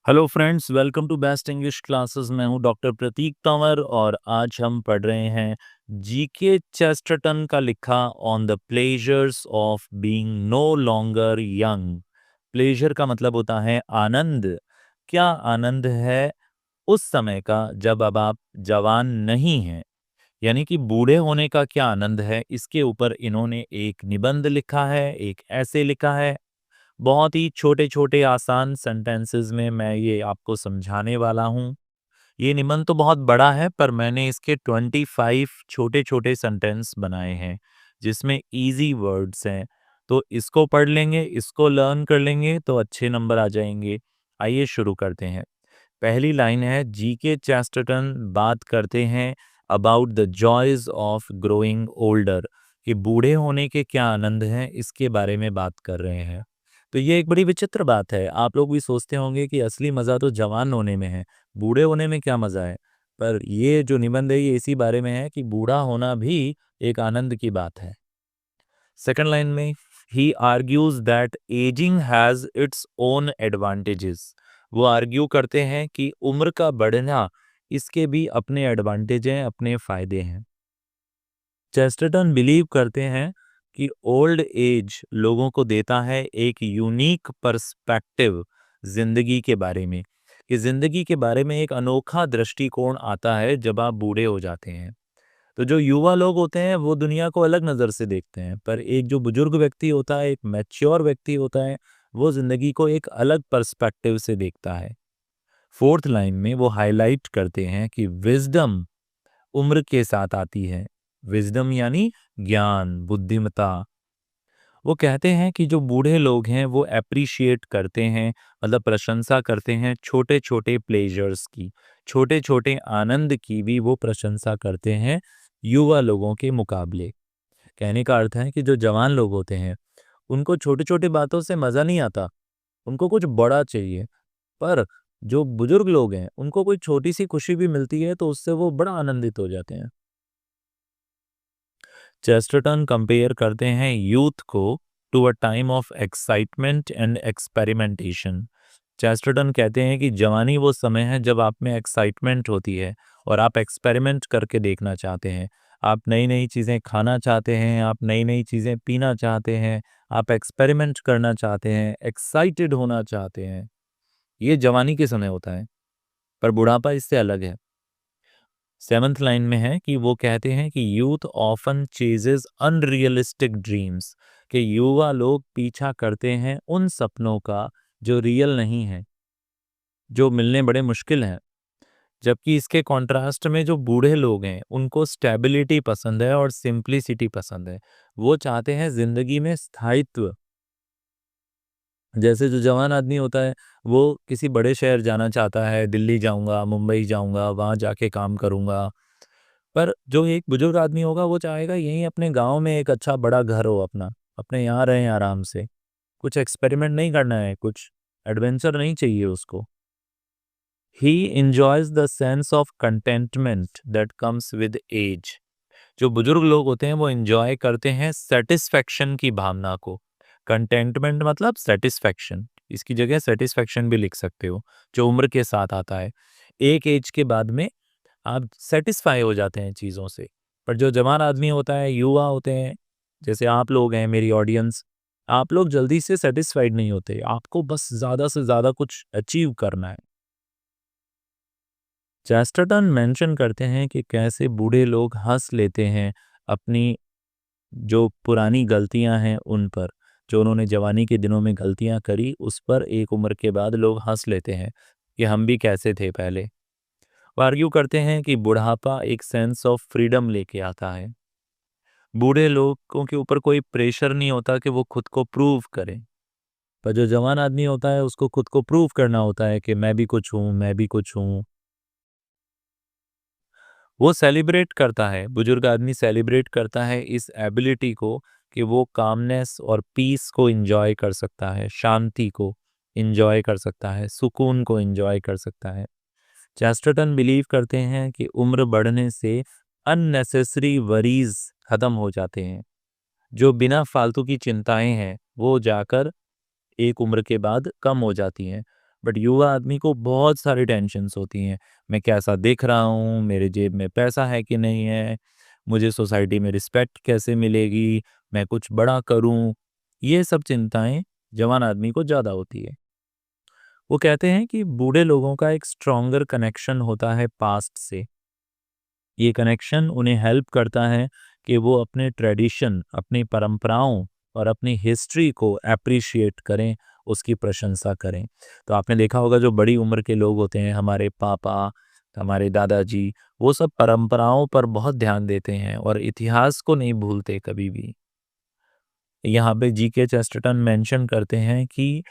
Hello friends, welcome to best English classes. मैं हूं doctor प्रतीक तंवर और आज हम पढ़ रहे हैं जीके चेस्टरटन का लिखा on the pleasures of being no longer young. Pleasure का मतलब होता है आनंद। क्या आनंद है उस समय का जब अब आप जवान नहीं हैं, यानी कि बूढ़े होने का क्या आनंद है, इसके ऊपर इन्होंने एक निबंध लिखा है, एक ऐसे लिखा है। बहुत ही छोटे-छोटे आसान सेंटेंसेस में मैं ये आपको समझाने वाला हूँ। ये निबंध तो बहुत बड़ा है पर मैंने इसके 25 छोटे-छोटे सेंटेंस बनाए हैं, जिसमें ईज़ी वर्ड्स हैं। तो इसको पढ़ लेंगे, इसको लर्न कर लेंगे तो अच्छे नंबर आ जाएँगे। आइए शुरू करते हैं। पहली लाइन है, जीके चेस्टरटन बात करते हैं about the joys of growing older, कि बूढ़े होने के क्या आनंद हैं, इसके बारे में बात कर रहे हैं। तो ये एक बड़ी विचित्र बात है। आप लोग भी सोचते होंगे कि असली मज़ा तो जवान होने में है, बूढ़े होने में क्या मज़ा है? पर ये जो निबंध है ये इसी बारे में है कि बूढ़ा होना भी एक आनंद की बात है। सेकंड लाइन में, he argues that ageing has its own advantages. वो आर्ग्यू करते हैं कि उम्र का बढ़ना, इसके भी अपने एडवांटेज हैं, अपने फ़ायदे हैं। चेस्टरटन बिलीव करते हैं कि ओल्ड एज लोगों को देता है एक यूनिक पर्सपेक्टिव जिंदगी के बारे में, कि जिंदगी के बारे में एक अनोखा दृष्टिकोण आता है जब आप बूढ़े हो जाते हैं। तो जो युवा लोग होते हैं वो दुनिया को अलग नज़र से देखते हैं, पर एक जो बुजुर्ग व्यक्ति होता है, एक मैच्योर व्यक्ति होता है, वो जिंदगी को एक अलग पर्सपेक्टिव से देखता है। फोर्थ लाइन में वो हाईलाइट करते हैं कि विजडम उम्र के साथ आती है। विजडम यानी ज्ञान, बुद्धिमता। वो कहते हैं कि जो बूढ़े लोग हैं वो एप्रिशिएट करते हैं, मतलब प्रशंसा करते हैं छोटे छोटे प्लेजर्स की, छोटे छोटे आनंद की भी वो प्रशंसा करते हैं युवा लोगों के मुकाबले। कहने का अर्थ है कि जो जवान लोग होते हैं उनको छोटी छोटी बातों से मज़ा नहीं आता, उनको कुछ बड़ा चाहिए। पर जो बुजुर्ग लोग हैं उनको कोई छोटी सी खुशी भी मिलती है तो उससे वो बड़ा आनंदित हो जाते हैं। चेस्टरटन कंपेयर करते हैं यूथ को to a time of excitement and experimentation. Chesterton कहते हैं कि जवानी वो समय है जब आप में एक्साइटमेंट होती है और आप एक्सपेरिमेंट करके देखना चाहते हैं। आप नई नई चीज़ें खाना चाहते हैं, आप नई नई चीज़ें पीना चाहते हैं, आप एक्सपेरिमेंट करना चाहते हैं, एक्साइटेड होना चाहते हैं। ये जवानी के समय होता है, पर बुढ़ापा इससे अलग है। सेवंथ लाइन में है कि वो कहते हैं कि youth often ceases unrealistic dreams, कि युवा लोग पीछा करते हैं उन सपनों का जो रियल नहीं है, जो मिलने बड़े मुश्किल हैं। जबकि इसके कॉन्ट्रास्ट में जो बूढ़े लोग हैं उनको स्टेबिलिटी पसंद है और सिंप्लिसिटी पसंद है। वो चाहते हैं जिंदगी में स्थायित्व। जैसे जो जवान आदमी होता है वो किसी बड़े शहर जाना चाहता है, दिल्ली जाऊंगा, मुंबई जाऊंगा, वहां जाके काम करूंगा। पर जो एक बुजुर्ग आदमी होगा वो चाहेगा यहीं अपने गांव में एक अच्छा बड़ा घर हो अपना, अपने यहाँ रहें आराम से। कुछ एक्सपेरिमेंट नहीं करना है, कुछ एडवेंचर नहीं चाहिए उसको। He enjoys the sense of contentment that comes with age. जो बुजुर्ग लोग होते हैं वो एंजॉय करते हैं सेटिस्फेक्शन की भावना को। कंटेंटमेंट मतलब सेटिस्फेक्शन, इसकी जगह सेटिस्फेक्शन भी लिख सकते हो, जो उम्र के साथ आता है। एक एज के बाद में आप सेटिस्फाई हो जाते हैं चीज़ों से। पर जो जवान आदमी होता है, युवा होते हैं, जैसे आप लोग हैं मेरी ऑडियंस, आप लोग जल्दी से सेटिस्फाइड नहीं होते, आपको बस ज़्यादा से ज़्यादा कुछ अचीव करना है। चेस्टरटन मेंशन करते हैं कि कैसे बूढ़े लोग हंस लेते हैं अपनी जो पुरानी गलतियां हैं उन पर, जो उन्होंने जवानी के दिनों में गलतियां करी उस पर एक उम्र के बाद लोग हंस लेते हैं कि हम भी कैसे थे पहले। वो आर्ग्यू करते हैं कि बुढ़ापा एक सेंस ऑफ फ्रीडम लेके आता है। बूढ़े लोगों के ऊपर कोई प्रेशर नहीं होता कि वो खुद को प्रूव करें, पर जो जवान आदमी होता है उसको खुद को प्रूव करना होता है कि मैं भी कुछ हूँ, मैं भी कुछ हूँ। वो सेलिब्रेट करता है, बुजुर्ग आदमी सेलिब्रेट करता है इस एबिलिटी को कि वो कामनेस और पीस को एंजॉय कर सकता है, शांति को एंजॉय कर सकता है, सुकून को एंजॉय कर सकता है। चेस्टरटन बिलीव करते हैं कि उम्र बढ़ने से अननेसेसरी वरीज खत्म हो जाते हैं। जो बिना फालतू की चिंताएं हैं वो जाकर एक उम्र के बाद कम हो जाती हैं। बट युवा आदमी को बहुत सारी टेंशन्स होती हैं। मैं कैसा दिख रहा हूँ, मेरे जेब में पैसा है कि नहीं है, मुझे सोसाइटी में रिस्पेक्ट कैसे मिलेगी, मैं कुछ बड़ा करूँ, ये सब चिंताएँ जवान आदमी को ज़्यादा होती है। वो कहते हैं कि बूढ़े लोगों का एक स्ट्रॉन्गर कनेक्शन होता है पास्ट से। ये कनेक्शन उन्हें हेल्प करता है कि वो अपने ट्रेडिशन, अपनी परंपराओं और अपनी हिस्ट्री को एप्रिशिएट करें, उसकी प्रशंसा करें। तो आपने देखा होगा जो बड़ी उम्र के लोग होते हैं, हमारे पापा, हमारे दादाजी, वो सब परंपराओं पर बहुत ध्यान देते हैं और इतिहास को नहीं भूलते कभी भी। यहाँ पे जीके चेस्टरटन मेंशन करते हैं कि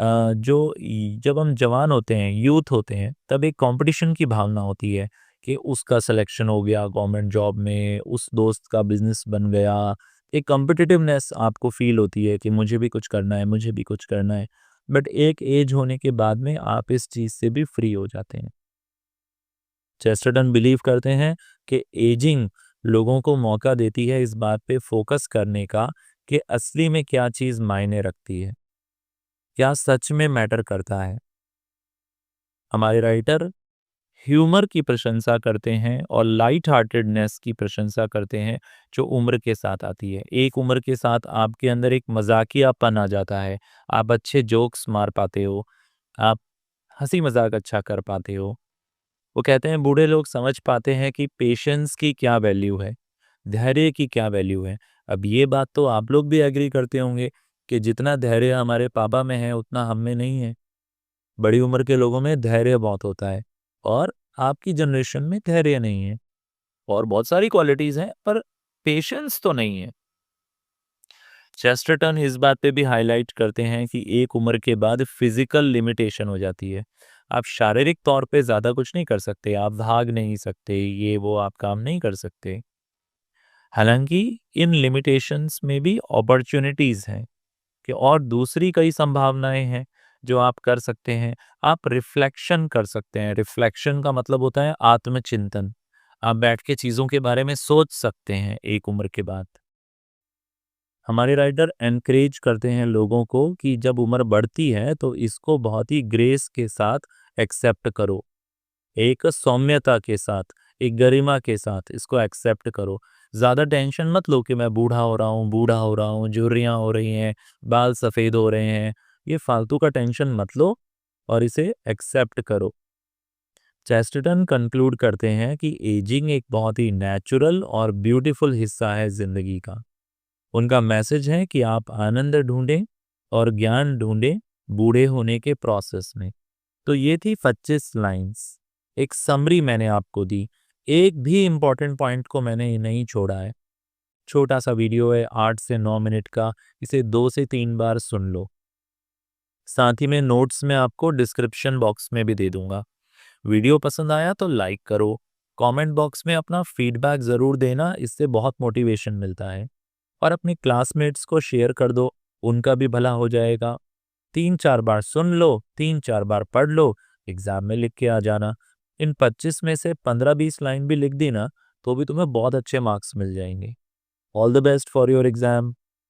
जब हम जवान होते हैं, यूथ होते हैं, तब एक कंपटीशन की भावना होती है कि उसका सिलेक्शन हो गया गवर्नमेंट जॉब में, उस दोस्त का बिजनेस बन गया। एक कॉम्पिटिटिवनेस आपको फील होती है कि मुझे भी कुछ करना है, मुझे भी कुछ करना है। बट एक एज होने के बाद में आप इस चीज़ से भी फ्री हो जाते हैं। चेस्टरटन बिलीव करते हैं कि एजिंग लोगों को मौका देती है इस बात पे फोकस करने का कि असली में क्या चीज़ मायने रखती है, क्या सच में मैटर करता है। हमारे राइटर ह्यूमर की प्रशंसा करते हैं और लाइट हार्टेडनेस की प्रशंसा करते हैं जो उम्र के साथ आती है। एक उम्र के साथ आपके अंदर एक मजाकियापन आ जाता है, आप अच्छे जोक्स मार पाते हो, आप हंसी मजाक अच्छा कर पाते हो। वो कहते हैं बूढ़े लोग समझ पाते हैं कि पेशेंस की क्या वैल्यू है, धैर्य की क्या वैल्यू है। अब ये बात तो आप लोग भी एग्री करते होंगे कि जितना धैर्य हमारे पापा में है उतना हम में नहीं है। बड़ी उम्र के लोगों में धैर्य बहुत होता है और आपकी जनरेशन में धैर्य नहीं है। और बहुत सारी क्वालिटीज़ हैं पर पेशेंस तो नहीं है। चेस्टरटन इस बात पे भी हाइलाइट करते हैं कि एक उम्र के बाद फिजिकल लिमिटेशन हो जाती है। आप शारीरिक तौर पे ज़्यादा कुछ नहीं कर सकते, आप भाग नहीं सकते, ये वो आप काम नहीं कर सकते। हालाँकि इन लिमिटेशंस में भी अपॉर्च्युनिटीज़ हैं कि और दूसरी कई संभावनाएँ हैं जो आप कर सकते हैं। आप रिफ्लेक्शन कर सकते हैं। रिफ्लेक्शन का मतलब होता है आत्मचिंतन। आप बैठ के चीज़ों के बारे में सोच सकते हैं एक उम्र के बाद। हमारे राइटर एनकरेज करते हैं लोगों को कि जब उम्र बढ़ती है तो इसको बहुत ही ग्रेस के साथ एक्सेप्ट करो। एक सौम्यता के साथ, एक गरिमा के साथ इसको एक्सेप्ट करो। ज़्यादा टेंशन मत लो कि मैं बूढ़ा हो रहा हूँ, झुर्रियाँ हो रही हैं, बाल सफ़ेद हो रहे हैं। ये फालतू का टेंशन मत लो और इसे एक्सेप्ट करो। चेस्टरटन कंक्लूड करते हैं कि एजिंग एक बहुत ही नेचुरल और ब्यूटीफुल हिस्सा है ज़िंदगी का। उनका मैसेज है कि आप आनंद ढूंढें और ज्ञान ढूंढें बूढ़े होने के प्रोसेस में। तो ये थी 25 लाइंस। एक समरी मैंने आपको दी। एक भी इम्पोर्टेंट पॉइंट को मैंने नहीं छोड़ा है। छोटा सा वीडियो है 8 से 9 मिनट का। इसे 2 से 3 बार सुन लो। साथ ही में नोट्स में आपको डिस्क्रिप्शन बॉक्स में भी दे दूंगा। वीडियो पसंद आया तो लाइक करो। कमेंट बॉक्स में अपना फीडबैक ज़रूर देना, इससे बहुत मोटिवेशन मिलता है। और अपने क्लासमेट्स को शेयर कर दो, उनका भी भला हो जाएगा। 3-4 बार सुन लो, 3-4 बार पढ़ लो, एग्ज़ाम में लिख के आ जाना। इन 25 में से 15-20 लाइन भी लिख दी ना, तो भी तुम्हें बहुत अच्छे मार्क्स मिल जाएँगे। All the best for your exam.